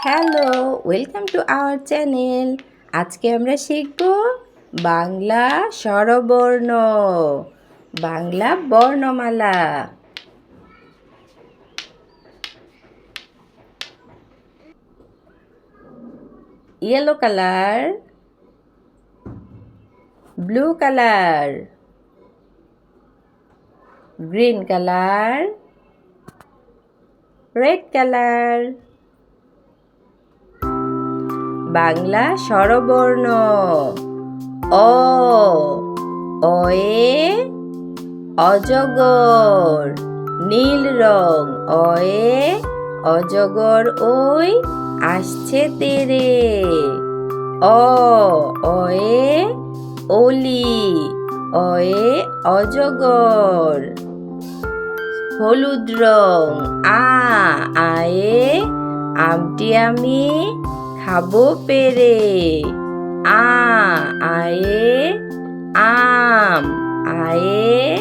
Hello, welcome to our channel. আজকে আমরা শিখব বাংলা স্বরবর্ণ, বাংলা বর্ণমালা। Yellow colour, blue colour, green colour, red colour. Bangla স্বরবর্ণ। অ, অয়ে অজগর, নীল রং। অয়ে অজগর ওই আসছে তেরে। অ, অয়ে অলি, অয়ে অজগর। হলুদ রং। আ, আয়ে আমটি আমি খাবো পেরে। আ, আয়ে আম, আয়ে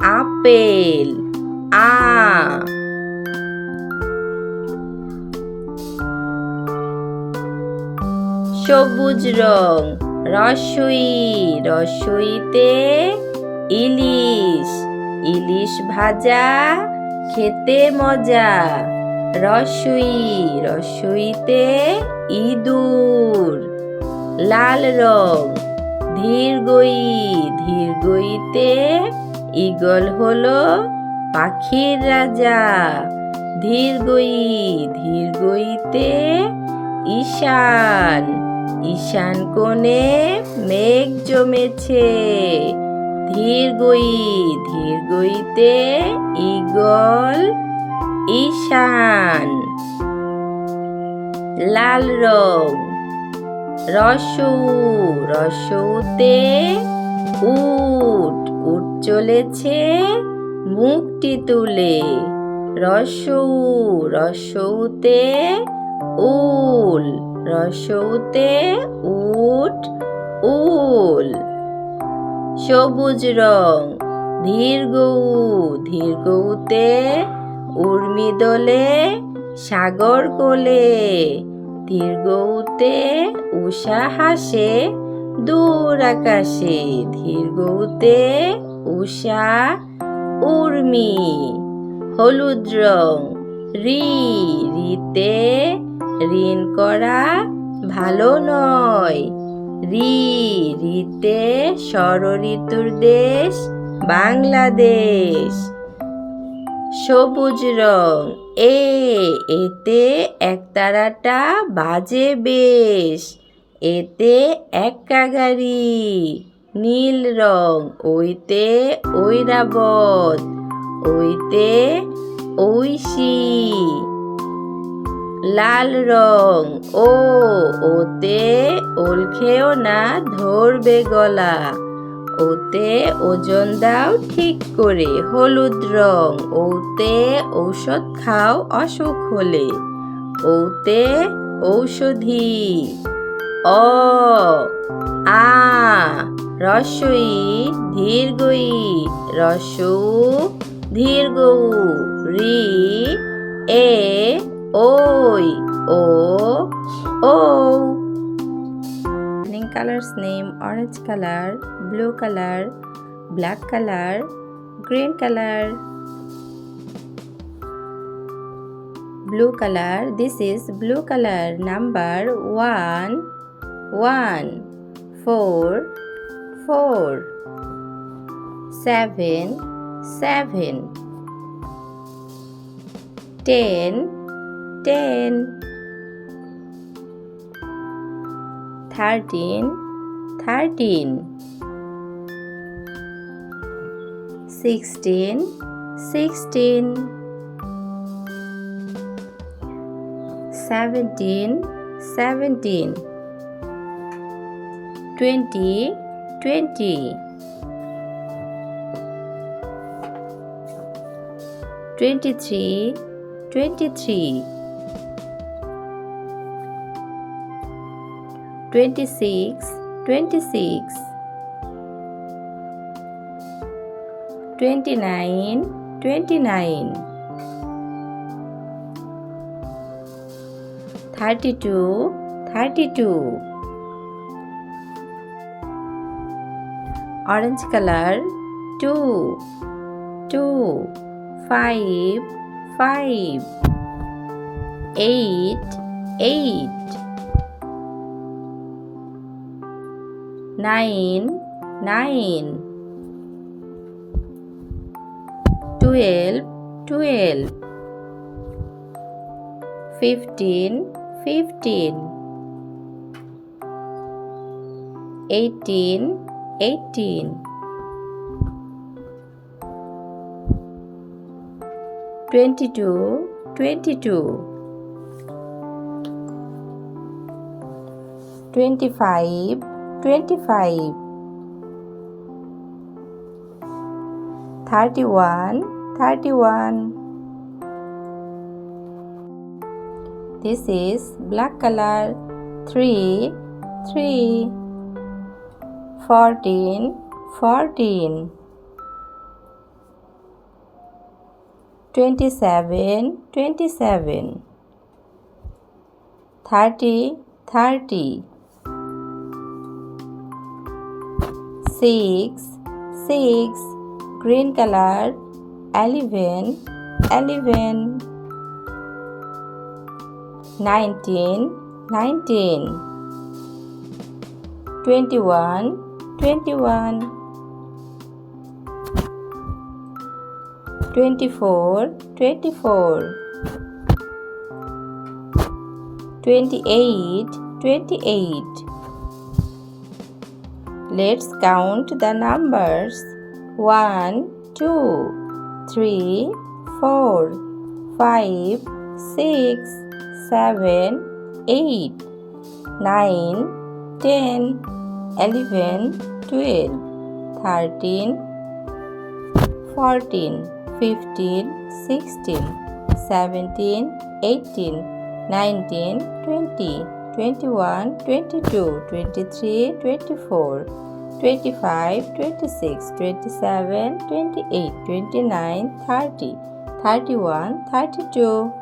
আপেল। আ, সবুজ রং। রসই, রসইতে ইলিশ, ইলিশ ভাজা খেতে মজা। রসই, রসইতে ইঁদুর। লাল রং। ধীরগই, ধীরগইতে ঈগল হলো পাখির রাজা। ধীরগই, ধীরগইতে ঈশান, ঈশান কোণে মেঘ জমেছে। ধীরগই, ধীরগইতে ঈগল ঈশান। লাল রং। রসৌ, রসৌতে উট, উট চলেছে মুখটি তুলে। রসৌ, রসৌতে উল, রসৌতে উট উল। সবুজ রং। ধীরগৌ, ধীরগৌতে উর্মি দোলে সাগর কোলে। ধীরগৌতে উষা হাসে দূর আকাশে। ধীরগৌতে উষা উর্মি। হলুদ রং। রি, রিতে ঋণ করা ভালো নয়। রি, রিতে ষড়ঋতুর দেশ বাংলাদেশ। সবুজ রং। এ, এতে একতারাটা বাজে বেশ। এতে এক্কা গাড়ি। নীল রং। ওইতে ঐরাবত, ওইতে ঐশী। লাল রং। ও, ওতে ওল খেও না ধরবে গলা। ওতে ওজন দাও ঠিক করে। হলুদ রং। ওতে ঔষধ খাও অসুখ হলে। ওতে ঔষধি। অ, আ, রসই ধীরগই, রসৌ ধীরগৌ। রি, এ, ওই, ও, ও। Colors name: orange color, blue color, black color, green color. Blue color. This is blue color. Number 1, 1, 4, 4, 7, 7, 10, 10, 13, 13, 16, 16, 17, 17, 20, 20, 23, 23, 26, 26, 29, 29, 32, 32. Orange color, 2, 2. 5, 5. 8, 8. 9, 9. 12, 12. 15, 15. 18, 18. 22, 22. 25, 25. 31, 31. This is black color, 3, 3. 14, 14. 27, 27. 30, 30. 6, 6. Green color, 11, 11. 19, 19. 21, 21. 24, 24. 28, 28. Let's count the numbers. 1, 2, 3, 4, 5, 6, 7, 8, 9, 10, 11, 12, 13, 14, 15, 16, 17, 18, 19, 20, 21, 22, 23, 24, 25, 26, 27, 28, 29, 30, 31, 32.